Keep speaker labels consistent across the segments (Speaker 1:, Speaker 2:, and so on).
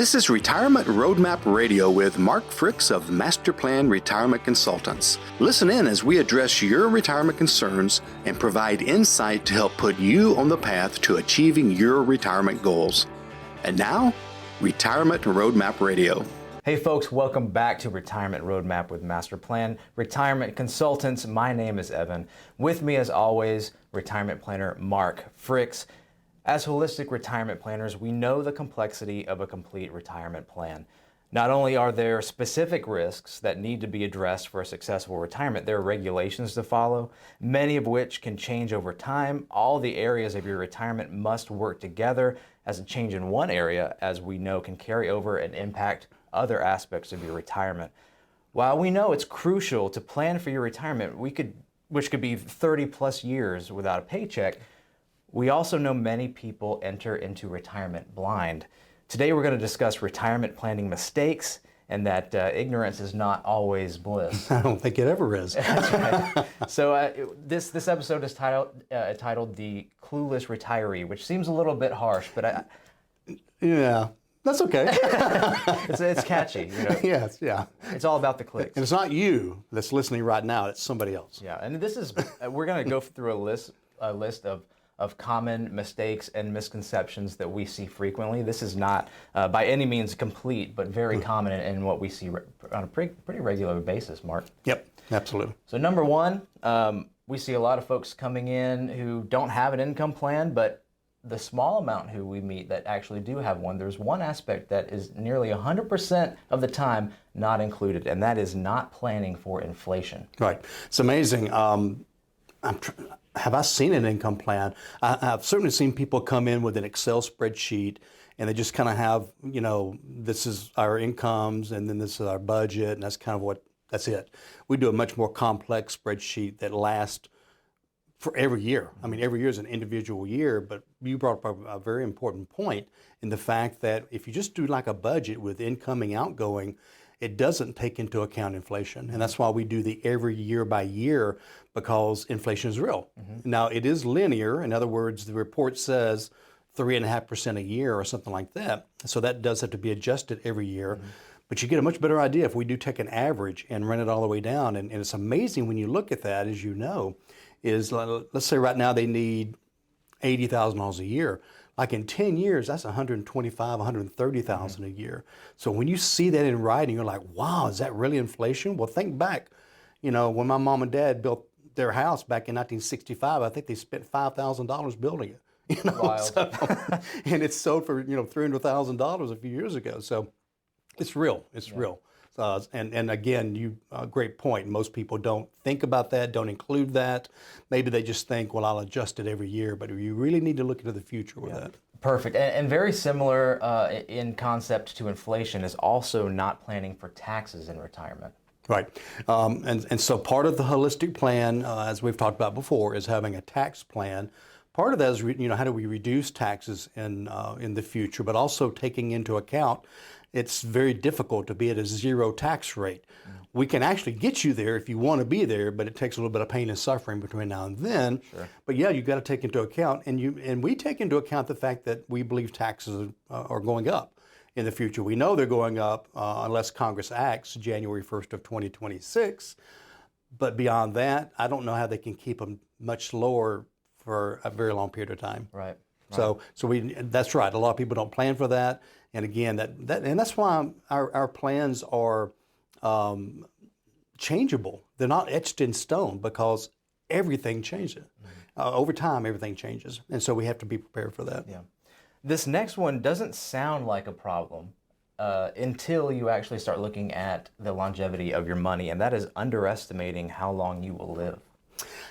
Speaker 1: This is Retirement Roadmap Radio with Mark Fricks of Master Plan Retirement Consultants. Listen in as we address your retirement concerns and provide insight to help put you on the path to achieving your retirement goals. And now, Retirement Roadmap Radio.
Speaker 2: Hey folks, welcome back to Retirement Roadmap with Master Plan Retirement Consultants. My name is Evan. With me as always, retirement planner Mark Fricks. As holistic retirement planners, we know the complexity of a complete retirement plan. Not only are there specific risks that need to be addressed for a successful retirement, there are regulations to follow, many of which can change over time. All the areas of your retirement must work together, as a change in one area, as we know, can carry over and impact other aspects of your retirement. While we know it's crucial to plan for your retirement, which could be 30 plus years without a paycheck, we also know many people enter into retirement blind. Today we're going to discuss retirement planning mistakes and that ignorance is not always bliss.
Speaker 3: I don't think it ever is.
Speaker 2: That's right. So this episode is titled The Clueless Retiree, which seems a little bit harsh, but
Speaker 3: Yeah, that's okay.
Speaker 2: it's catchy. You know?
Speaker 3: Yes, yeah.
Speaker 2: It's all about the clicks.
Speaker 3: And it's not you that's listening right now, it's somebody else.
Speaker 2: Yeah, and this is, we're going to go through a list of common mistakes and misconceptions that we see frequently. This is not by any means complete, but very common in what we see on a pretty regular basis, Mark.
Speaker 3: Yep, absolutely.
Speaker 2: So number one, we see a lot of folks coming in who don't have an income plan, but the small amount who we meet that actually do have one, there's one aspect that is nearly 100% of the time not included, and that is not planning for inflation.
Speaker 3: Right. It's amazing. Have I seen an income plan? I've certainly seen people come in with an Excel spreadsheet and they just kind of have, you know, this is our incomes and then this is our budget and that's kind of that's it. We do a much more complex spreadsheet that lasts for every year. I mean, every year is an individual year, but you brought up a very important point in the fact that if you just do like a budget with incoming, outgoing, it doesn't take into account inflation. And that's why we do the every year by year, because inflation is real. Mm-hmm. Now, it is linear. In other words, the report says 3.5% a year or something like that. So that does have to be adjusted every year. Mm-hmm. But you get a much better idea if we do take an average and run it all the way down. And it's amazing when you look at that, as you know, is let's say right now they need $80,000 a year. Like in 10 years, that's $125,000, $130,000 a year. So when you see that in writing, you're like, wow, is that really inflation? Well, think back, you know, when my mom and dad built their house back in 1965, I think they spent $5,000 building it. You know,
Speaker 2: wild.
Speaker 3: And it's sold for, you know, $300,000 a few years ago. So it's real. It's real. And again, great point. Most people don't think about that, don't include that. Maybe they just think, well, I'll adjust it every year. But you really need to look into the future with that.
Speaker 2: Perfect. And very similar in concept to inflation is also not planning for taxes in retirement.
Speaker 3: Right. And so part of the holistic plan, as we've talked about before, is having a tax plan. Part of that is, you know, how do we reduce taxes in the future, but also taking into account it's very difficult to be at a zero tax rate. We can actually get you there if you want to be there, but it takes a little bit of pain and suffering between now and then. Sure. But yeah, you've got to take into account, and we take into account the fact that we believe taxes are going up in the future. We know they're going up unless Congress acts January 1st of 2026. But beyond that, I don't know how they can keep them much lower for a very long period of time.
Speaker 2: Right.
Speaker 3: So that's right. A lot of people don't plan for that. And again, that's why our plans are changeable. They're not etched in stone because everything changes. Over time, everything changes. And so we have to be prepared for that.
Speaker 2: Yeah. This next one doesn't sound like a problem until you actually start looking at the longevity of your money, and that is underestimating how long you will live.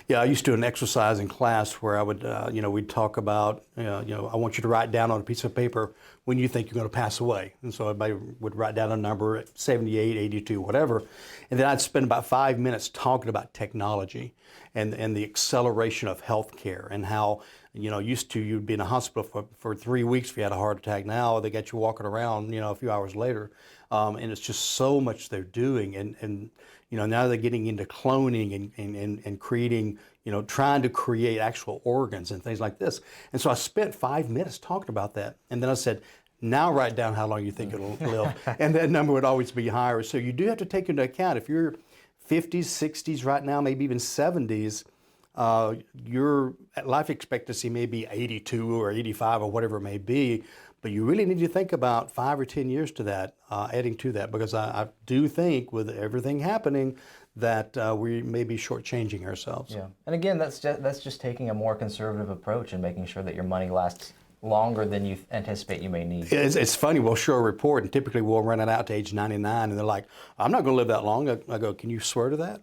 Speaker 3: Yeah, I used to do an exercise in class where I would, we'd talk about, I want you to write down on a piece of paper when you think you're going to pass away. And so everybody would write down a number at 78, 82, whatever. And then I'd spend about 5 minutes talking about technology and the acceleration of healthcare and how, used to you'd be in a hospital for 3 weeks if you had a heart attack. Now they got you walking around, a few hours later. And it's just so much they're doing. And now they're getting into cloning and creating, trying to create actual organs and things like this. And so I spent 5 minutes talking about that. And then I said, Now write down how long you think it'll live. And that number would always be higher. So you do have to take into account, if you're 50s, 60s right now, maybe even 70s, your life expectancy may be 82 or 85 or whatever it may be, but you really need to think about 5 or 10 years to that, adding to that, because I do think with everything happening that we may be shortchanging ourselves.
Speaker 2: Yeah, and again, that's just taking a more conservative approach and making sure that your money lasts longer than you anticipate you may need.
Speaker 3: It's funny, we'll show a report and typically we'll run it out to age 99 and they're like, I'm not going to live that long. I go, can you swear to that?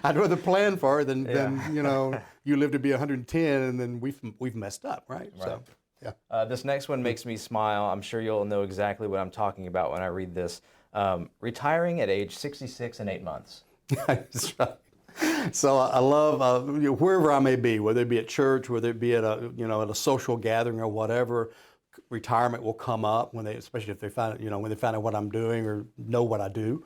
Speaker 3: I'd rather plan for it than you live to be 110 and then we've messed up, right? So, yeah.
Speaker 2: This next one makes me smile. I'm sure you'll know exactly what I'm talking about when I read this. Retiring at age 66 and 8 months.
Speaker 3: That's right. So I love wherever I may be, whether it be at church, whether it be at a social gathering or whatever. Retirement will come up especially if they find when they find out what I'm doing or know what I do,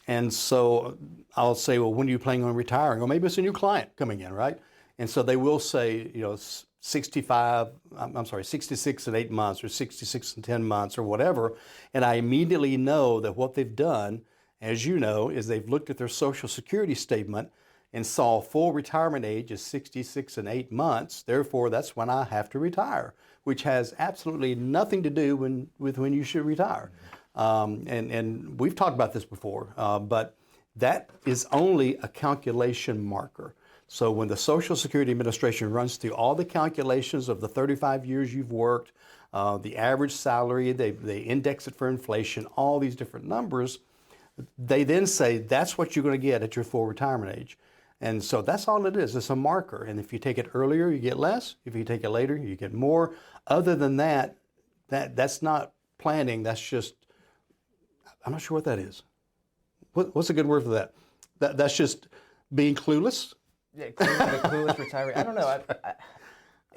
Speaker 3: and so I'll say, well, when are you planning on retiring? Or maybe it's a new client coming in, right? And so they will say, 66 and 8 months or 66 and 10 months or whatever, and I immediately know that what they've done, as you know, is they've looked at their Social Security statement and saw full retirement age is 66 and 8 months. Therefore, that's when I have to retire, which has absolutely nothing to do with when you should retire. And we've talked about this before, but that is only a calculation marker. So when the Social Security Administration runs through all the calculations of the 35 years you've worked, the average salary, they index it for inflation, all these different numbers, they then say that's what you're going to get at your full retirement age. And so that's all it is. It's a marker. And if you take it earlier, you get less. If you take it later, you get more. Other than that, that's not planning. That's just, I'm not sure what that is. What's a good word for that? That's just being clueless?
Speaker 2: Yeah, clueless retiree. I don't know.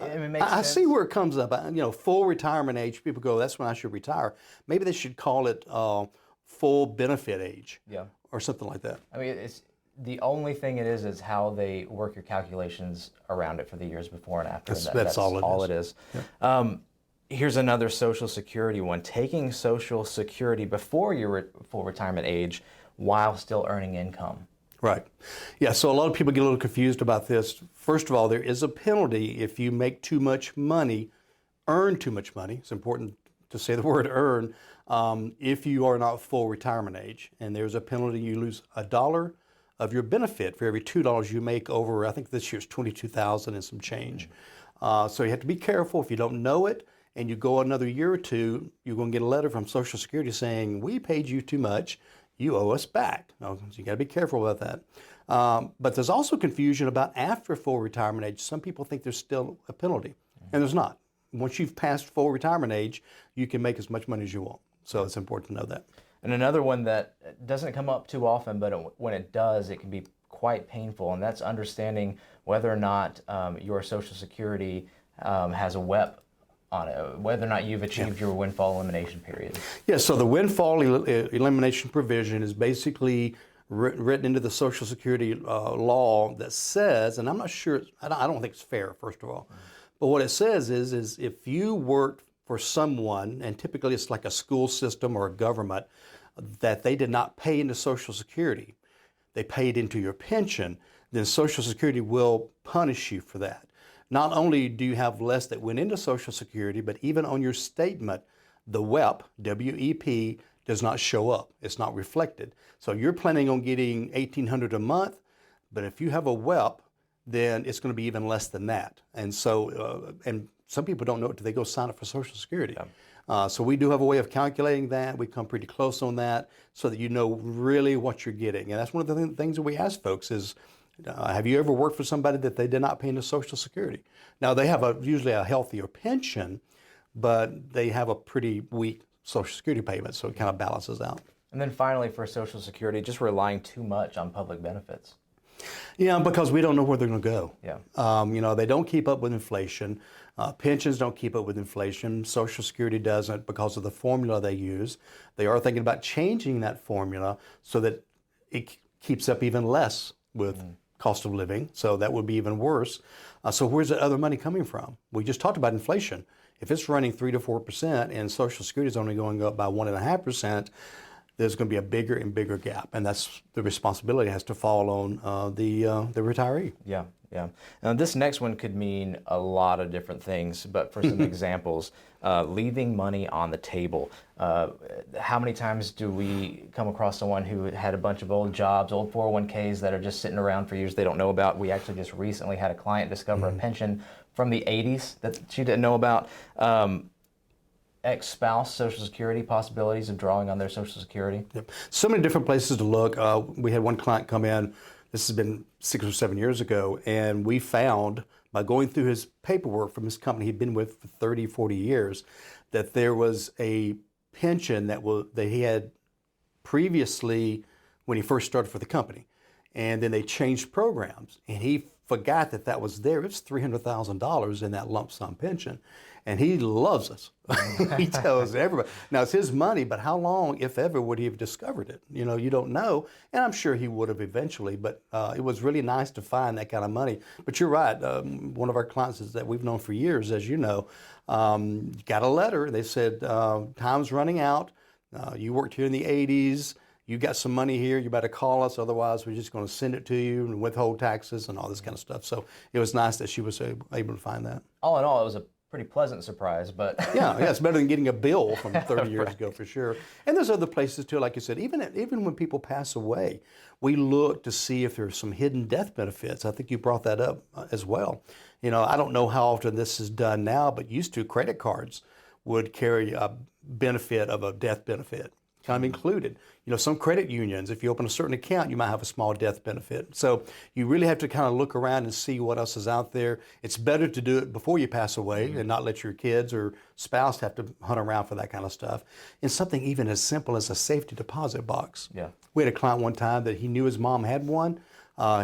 Speaker 2: It makes sense.
Speaker 3: I see where it comes up. Full retirement age, people go, that's when I should retire. Maybe they should call it full benefit age, or something like that.
Speaker 2: I mean, it's the only thing it is how they work your calculations around it for the years before and after.
Speaker 3: That's all it is.
Speaker 2: Yeah. Here's another Social Security one. Taking Social Security before your full retirement age while still earning income.
Speaker 3: Right. Yeah, so a lot of people get a little confused about this. First of all, there is a penalty if you make too much money, earn too much money. It's important to say the word earn, if you are not full retirement age. And there's a penalty. You lose $1 of your benefit for every $2 you make over, I think this year's $22,000 and some change. So you have to be careful. If you don't know it and you go another year or two, you're going to get a letter from Social Security saying, we paid you too much. You owe us back. So you got to be careful about that. But there's also confusion about after full retirement age. Some people think there's still a penalty, and there's not. Once you've passed full retirement age, you can make as much money as you want. So it's important to know that.
Speaker 2: And another one that doesn't come up too often, but when it does, it can be quite painful, and that's understanding whether or not your Social Security has a WEP on it, whether or not you've achieved your windfall elimination period.
Speaker 3: Yeah, so the windfall elimination provision is basically written into the Social Security law that says, and I'm not sure, I don't think it's fair, first of all, but what it says is if you worked for someone, and typically it's like a school system or a government, that they did not pay into Social Security, they paid into your pension, then Social Security will punish you for that. Not only do you have less that went into Social Security, but even on your statement, the WEP, W-E-P, does not show up. It's not reflected. So you're planning on getting $1,800 a month, but if you have a WEP, then it's going to be even less than that. And so, and some people don't know it until they go sign up for Social Security. Yeah. So we do have a way of calculating that. We come pretty close on that so that you know really what you're getting. And that's one of the things that we ask folks is, have you ever worked for somebody that they did not pay into Social Security? Now, they have usually a healthier pension, but they have a pretty weak Social Security payment, so it kind of balances out.
Speaker 2: And then finally, for Social Security, just relying too much on public benefits.
Speaker 3: Yeah, because we don't know where they're going to go.
Speaker 2: Yeah.
Speaker 3: They don't keep up with inflation. Pensions don't keep up with inflation. Social Security doesn't because of the formula they use. They are thinking about changing that formula so that it keeps up even less with cost of living, so that would be even worse. So where's that other money coming from? We just talked about inflation. If it's running 3 to 4% and Social Security is only going up by 1.5%, there's going to be a bigger and bigger gap, and that's the responsibility has to fall on the retiree.
Speaker 2: Yeah, yeah. Now this next one could mean a lot of different things, but for some examples, leaving money on the table. How many times do we come across someone who had a bunch of old jobs, old 401ks that are just sitting around for years they don't know about? We actually just recently had a client discover a pension from the 80s that she didn't know about. Ex-spouse Social Security, possibilities of drawing on their Social Security.
Speaker 3: Yep. So many different places to look. We had one client come in, this has been 6 or 7 years ago, and we found by going through his paperwork from his company he'd been with for 30, 40 years, that there was a pension that he had previously when he first started for the company. And then they changed programs, and he forgot that was there. It was $300,000 in that lump sum pension. And he loves us. He tells everybody. Now, it's his money, but how long, if ever, would he have discovered it? You know, you don't know. And I'm sure he would have eventually, but it was really nice to find that kind of money. But you're right. One of our clients that we've known for years, as you know, got a letter. They said, time's running out. You worked here in the 80s. You got some money here, you better call us, otherwise we're just going to send it to you and withhold taxes and all this kind of stuff. So it was nice that she was able to find that.
Speaker 2: All in all, it was a pretty pleasant surprise, but...
Speaker 3: yeah, it's better than getting a bill from 30 years ago for sure. And there's other places too, like you said, even when people pass away, we look to see if there's some hidden death benefits. I think you brought that up as well. You know, I don't know how often this is done now, but used to, credit cards would carry a benefit of a death benefit, kind of included. You know, some credit unions, if you open a certain account, you might have a small death benefit. So you really have to kind of look around and see what else is out there. It's better to do it before you pass away and not let your kids or spouse have to hunt around for that kind of stuff. And something even as simple as a safety deposit box.
Speaker 2: Yeah. We
Speaker 3: had a client one time that he knew his mom had one.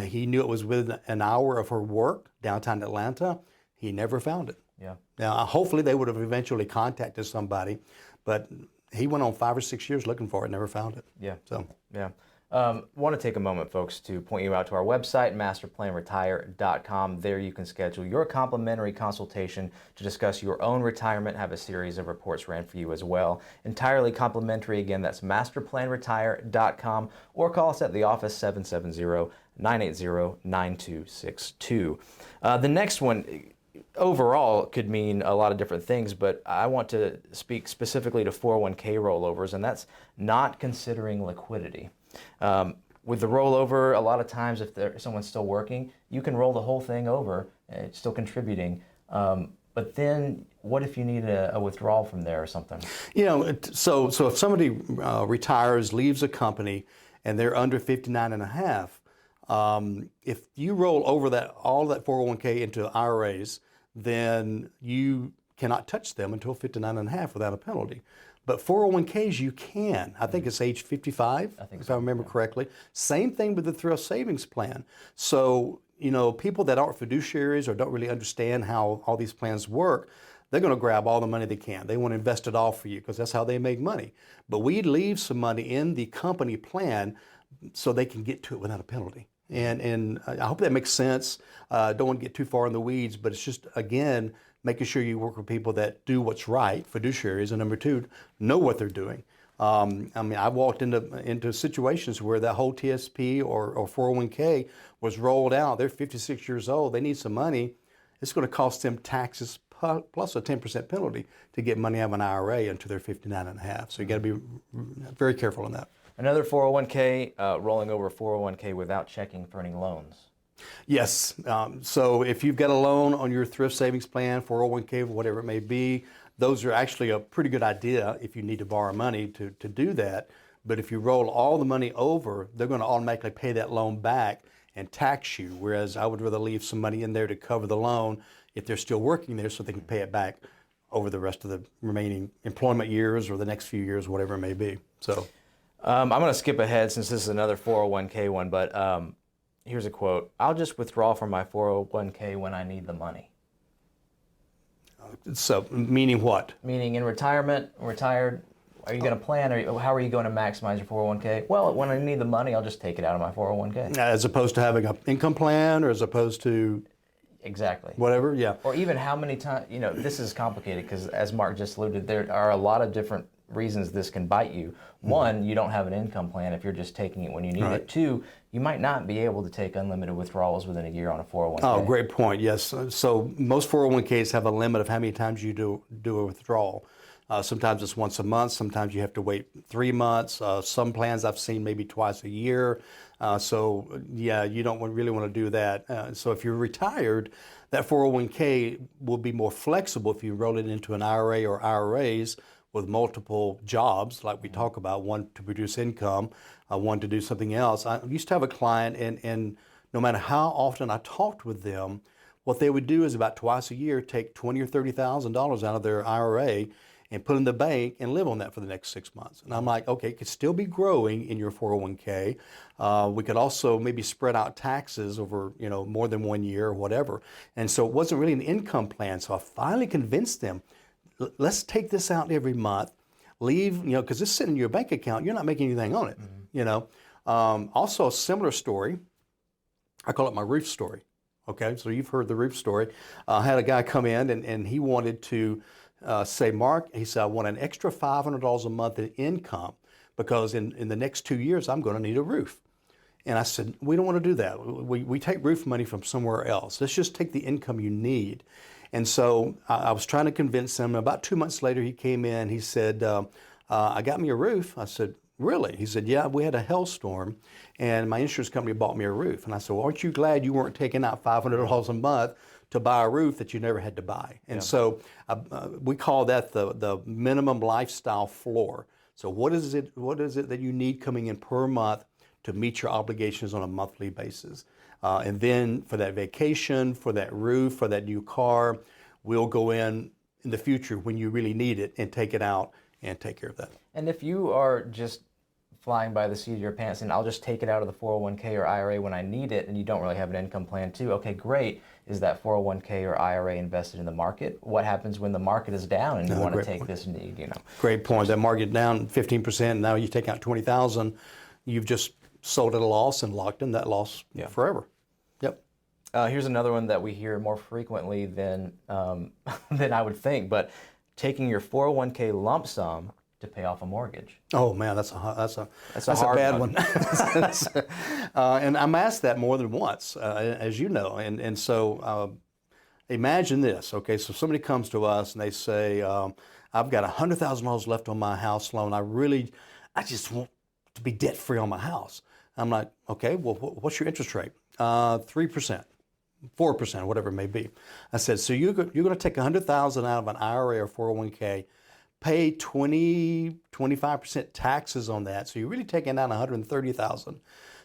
Speaker 3: He knew it was within an hour of her work downtown Atlanta. He never found it.
Speaker 2: Yeah.
Speaker 3: Now, hopefully they would have eventually contacted somebody, but he went on 5 or 6 years looking for it, never found it.
Speaker 2: Yeah.
Speaker 3: So.
Speaker 2: Yeah. Want to take a moment, folks, to point you out to our website, masterplanretire.com. There you can schedule your complimentary consultation to discuss your own retirement, have a series of reports ran for you as well. Entirely complimentary. Again, that's masterplanretire.com, or call us at the office 770-980-9262. The next one, overall, could mean a lot of different things, but I want to speak specifically to 401k rollovers, and that's not considering liquidity. With the rollover, a lot of times if someone's still working, you can roll the whole thing over, and it's still contributing. But then what if you need a withdrawal from there or something? You know,
Speaker 3: so if somebody retires, leaves a company, and they're under 59 and a half, if you roll over all that 401k into IRAs, then you cannot touch them until 59 and a half without a penalty. But 401ks you can. I think it's age 55, if I remember correctly. Same thing with the thrift savings plan. So, you know, people that aren't fiduciaries or don't really understand how all these plans work, they're going to grab all the money they can. They want to invest it all for you because that's how they make money. But we leave some money in the company plan so they can get to it without a penalty. And I hope that makes sense. Don't want to get too far in the weeds, but it's just, again, making sure you work with people that do what's right, fiduciaries, and number two, know what they're doing. I mean, I walked into situations where that whole TSP or 401k was rolled out. They're 56 years old. They need some money. It's going to cost them taxes plus a 10% penalty to get money out of an IRA until they're 59 and a half. So you got to be very careful on that.
Speaker 2: Another 401k, rolling over a 401k without checking for any loans.
Speaker 3: Yes. So if you've got a loan on your thrift savings plan, 401k, whatever it may be, those are actually a pretty good idea if you need to borrow money to do that. But if you roll all the money over, they're going to automatically pay that loan back and tax you, whereas I would rather leave some money in there to cover the loan if they're still working there so they can pay it back over the rest of the remaining employment years or the next few years, whatever it may be. So.
Speaker 2: I'm going to skip ahead since this is another 401k one, but here's a quote. I'll just withdraw from my 401k when I need the money.
Speaker 3: So, meaning what?
Speaker 2: Meaning in retirement, retired, are you going to plan, or how are you going to maximize your 401k? Well, when I need the money, I'll just take it out of my 401k.
Speaker 3: As opposed to having an income plan, or as opposed to
Speaker 2: Exactly.
Speaker 3: whatever. Yeah.
Speaker 2: Or even how many times, this is complicated because as Mark just alluded, there are a lot of different reasons this can bite you. One, you don't have an income plan if you're just taking it when you need it. Two, you might not be able to take unlimited withdrawals within a year on a 401k.
Speaker 3: Oh, great point. Yes. So most 401ks have a limit of how many times you do a withdrawal. Sometimes it's once a month. Sometimes you have to wait 3 months. Some plans I've seen maybe twice a year. So yeah, you don't really want to do that. So if you're retired, that 401k will be more flexible if you roll it into an IRA or IRAs with multiple jobs, like we talk about, one to produce income, one to do something else. I used to have a client, and no matter how often I talked with them, what they would do is about twice a year take $20,000 or $30,000 out of their IRA and put in the bank and live on that for the next 6 months. And I'm like, okay, it could still be growing in your 401k. We could also maybe spread out taxes over, more than 1 year or whatever. And so it wasn't really an income plan. So I finally convinced them, let's take this out every month, leave, because it's sitting in your bank account, you're not making anything on it, Also a similar story, I call it my roof story. Okay, so you've heard the roof story. I had a guy come in and he wanted to say, Mark, he said, I want an extra $500 a month in income because in the next 2 years, I'm going to need a roof. And I said, we don't want to do that. We take roof money from somewhere else. Let's just take the income you need. And so I was trying to convince him. About 2 months later, he came in. He said, I got me a roof. I said, really? He said, yeah, we had a hailstorm, and my insurance company bought me a roof. And I said, well, aren't you glad you weren't taking out $500 a month to buy a roof that you never had to buy? And so we call that the minimum lifestyle floor. So what is it that you need coming in per month to meet your obligations on a monthly basis? And then for that vacation, for that roof, for that new car, we'll go in the future when you really need it and take it out and take care of that.
Speaker 2: And if you are just flying by the seat of your pants and I'll just take it out of the 401k or IRA when I need it, and you don't really have an income plan too, okay, great. Is that 401k or IRA invested in the market? What happens when the market is down and you want to take this need,
Speaker 3: Great point. That market down 15%, and now you take out $20,000, you've just sold at a loss and locked in that loss forever. Yep.
Speaker 2: Here's another one that we hear more frequently than than I would think, but taking your 401k lump sum to pay off a mortgage.
Speaker 3: Oh man, that's a bad one. And I'm asked that more than once, as you know. And so imagine this. Okay, so somebody comes to us and they say, I've got $100,000 left on my house loan. I just want to be debt free on my house. I'm like, okay, well, what's your interest rate? 3%, 4%, whatever it may be. I said, so you're going to take $100,000 out of an IRA or 401k, pay 25% taxes on that. So you're really taking out $130,000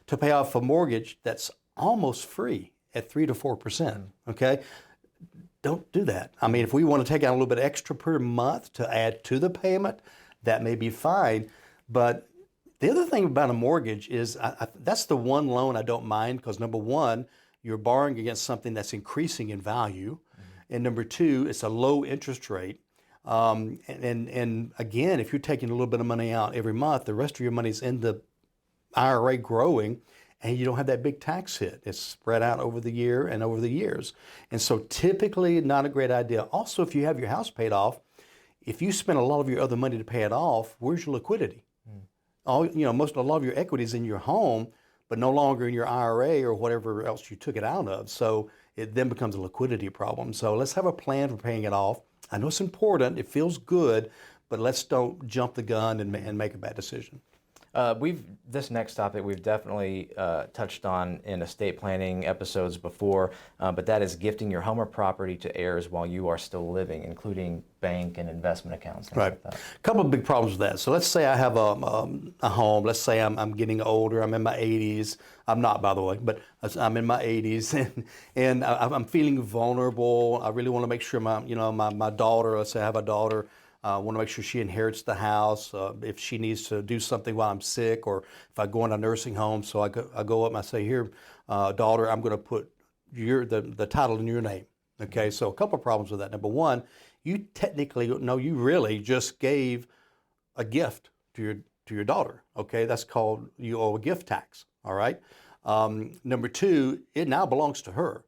Speaker 3: to pay off a mortgage that's almost free at 3 to 4%. Okay, don't do that. I mean, if we want to take out a little bit extra per month to add to the payment, that may be fine. But the other thing about a mortgage is that's the one loan I don't mind, because number one, you're borrowing against something that's increasing in value. And number two, it's a low interest rate. And again, if you're taking a little bit of money out every month, the rest of your money's in the IRA growing, and you don't have that big tax hit. It's spread out over the year and over the years. And so typically not a great idea. Also, if you have your house paid off, if you spend a lot of your other money to pay it off, where's your liquidity? A lot of your equity is in your home, but no longer in your IRA or whatever else you took it out of. So it then becomes a liquidity problem. So let's have a plan for paying it off. I know it's important, it feels good, but let's don't jump the gun and make a bad decision.
Speaker 2: This next topic we've definitely touched on in estate planning episodes before, but that is gifting your home or property to heirs while you are still living, including bank and investment accounts.
Speaker 3: Right.
Speaker 2: Like that.
Speaker 3: A couple of big problems with that. So let's say I have a home. Let's say I'm getting older. I'm in my 80s. I'm not, by the way, but I'm in my 80s, and I'm feeling vulnerable. I really want to make sure my daughter. Let's say I have a daughter. I want to make sure she inherits the house if she needs to do something while I'm sick, or if I go in a nursing home. So I go up and I say, here, daughter, I'm going to put the title in your name. Okay, so a couple of problems with that. Number one, you really just gave a gift to your daughter. Okay, that's called, you owe a gift tax. All right. Number two, it now belongs to her.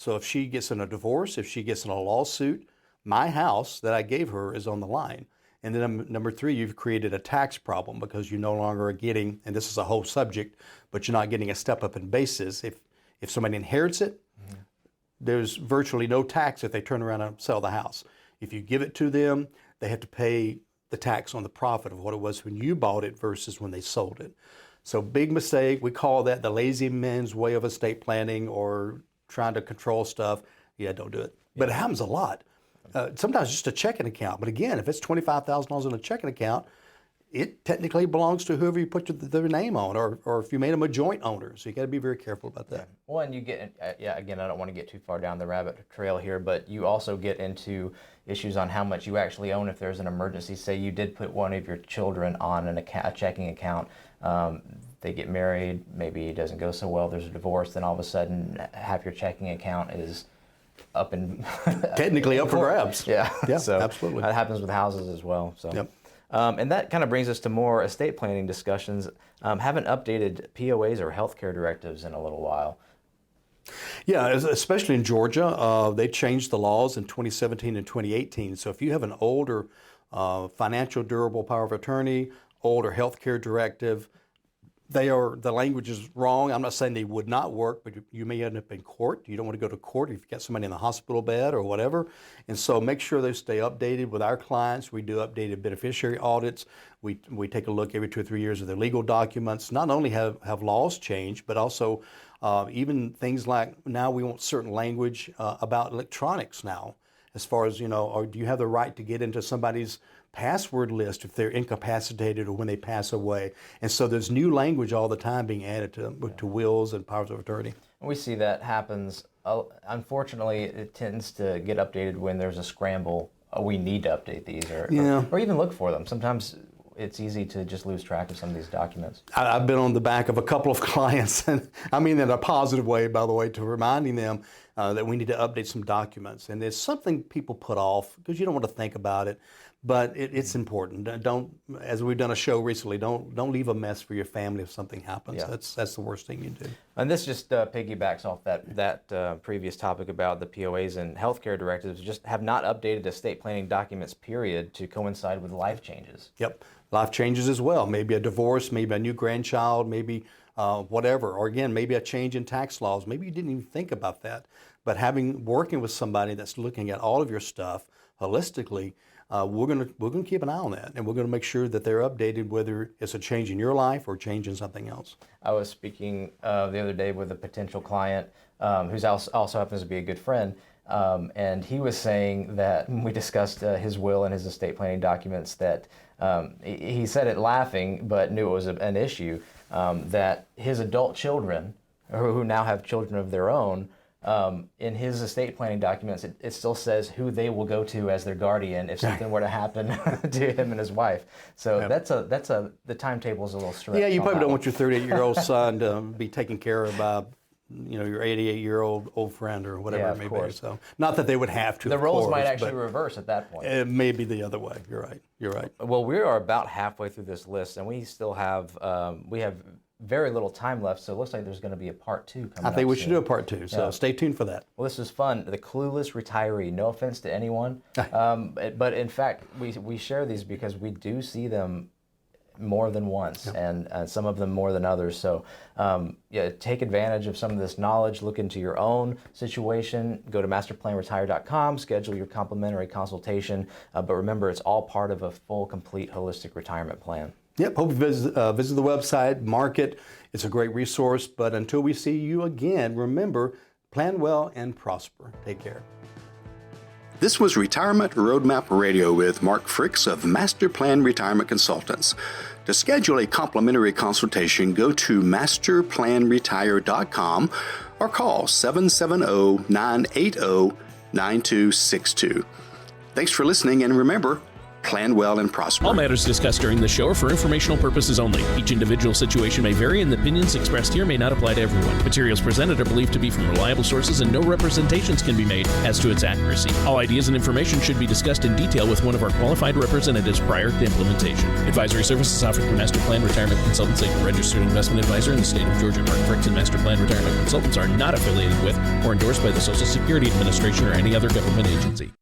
Speaker 3: So if she gets in a divorce, if she gets in a lawsuit, my house that I gave her is on the line. And then number three, you've created a tax problem because you no longer are getting, and this is a whole subject, but you're not getting a step up in basis. If somebody inherits it, there's virtually no tax if they turn around and sell the house. If you give it to them, they have to pay the tax on the profit of what it was when you bought it versus when they sold it. So big mistake. We call that the lazy man's way of estate planning or trying to control stuff. Yeah, don't do it. But it happens a lot. Sometimes just a checking account. But again, if it's $25,000 in a checking account, it technically belongs to whoever you put their name on, or if you made them a joint owner. So you got to be very careful about that.
Speaker 2: Well, and you get, again, I don't want to get too far down the rabbit trail here, but you also get into issues on how much you actually own if there's an emergency. Say you did put one of your children on a checking account, they get married, maybe it doesn't go so well, there's a divorce, then all of a sudden half your checking account is up in...
Speaker 3: Technically up for grabs.
Speaker 2: Yeah,
Speaker 3: so absolutely.
Speaker 2: That happens with houses as well. So.
Speaker 3: Yep.
Speaker 2: And that kind of brings us to more estate planning discussions. Haven't updated POAs or healthcare directives in a little while.
Speaker 3: Yeah, especially in Georgia, they changed the laws in 2017 and 2018. So if you have an older financial durable power of attorney, older healthcare directive, the language is wrong. I'm not saying they would not work, but you may end up in court. You don't want to go to court if you've got somebody in the hospital bed or whatever. And so make sure they stay updated with our clients. We do updated beneficiary audits. We take a look every 2 or 3 years of their legal documents. Not only have laws changed, but also even things like now we want certain language about electronics now, as far as, or do you have the right to get into somebody's password list if they're incapacitated or when they pass away. And so there's new language all the time being added to wills and powers of attorney.
Speaker 2: We see that happens. Unfortunately, it tends to get updated when there's a scramble. We need to update these or even look for them. Sometimes it's easy to just lose track of some of these documents.
Speaker 3: I've been on the back of a couple of clients, and I mean in a positive way, by the way, to reminding them that we need to update some documents. And it's something people put off because you don't want to think about it. But it's important. Don't, as we've done a show recently, don't leave a mess for your family if something happens.
Speaker 2: Yeah.
Speaker 3: That's the worst thing you do.
Speaker 2: And this just piggybacks off that previous topic about the POAs and healthcare directives. Just have not updated estate planning documents, period, to coincide with life changes.
Speaker 3: Yep, life changes as well. Maybe a divorce, maybe a new grandchild, maybe whatever. Or again, maybe a change in tax laws. Maybe you didn't even think about that. But working with somebody that's looking at all of your stuff holistically. We're gonna keep an eye on that, and we're gonna make sure that they're updated, whether it's a change in your life or change in something else.
Speaker 2: I was speaking the other day with a potential client who's also happens to be a good friend, and he was saying that when we discussed his will and his estate planning documents, that he said it laughing, but knew it was an issue, that his adult children, who now have children of their own, in his estate planning documents, it still says who they will go to as their guardian if something were to happen to him and his wife. So the timetable is a little stretched.
Speaker 3: Yeah, you probably don't want your 38-year-old son to be taken care of by, your 88-year-old old friend or whatever it may be. So not that they would have to.
Speaker 2: The roles might actually reverse at that point.
Speaker 3: It may be the other way. You're right.
Speaker 2: Well, we are about halfway through this list, and we still have very little time left, so it looks like there's going to be a part 2 coming up.
Speaker 3: I think we should do a part 2, so stay tuned for that.
Speaker 2: Well, this was fun. The Clueless Retiree. No offense to anyone, but in fact, we share these because we do see them more than once, and some of them more than others. So take advantage of some of this knowledge. Look into your own situation. Go to masterplanretire.com, schedule your complimentary consultation. But remember, it's all part of a full, complete, holistic retirement plan.
Speaker 3: Yep, hope you visit the website, mark it. It's a great resource. But until we see you again, remember, plan well and prosper. Take care.
Speaker 1: This was Retirement Roadmap Radio with Mark Fricks of Master Plan Retirement Consultants. To schedule a complimentary consultation, go to masterplanretire.com or call 770-980-9262. Thanks for listening, and remember, Plan well and prosper.
Speaker 4: All matters discussed during this show are for informational purposes only. Each individual situation may vary, and the opinions expressed here may not apply to everyone. Materials presented are believed to be from reliable sources, and no representations can be made as to its accuracy. All ideas and information should be discussed in detail with one of our qualified representatives prior to implementation. Advisory services offered through Master Plan Retirement Consultants, a registered investment advisor in the state of Georgia. Mark Fricks and Master Plan Retirement Consultants are not affiliated with or endorsed by the Social Security Administration or any other government agency.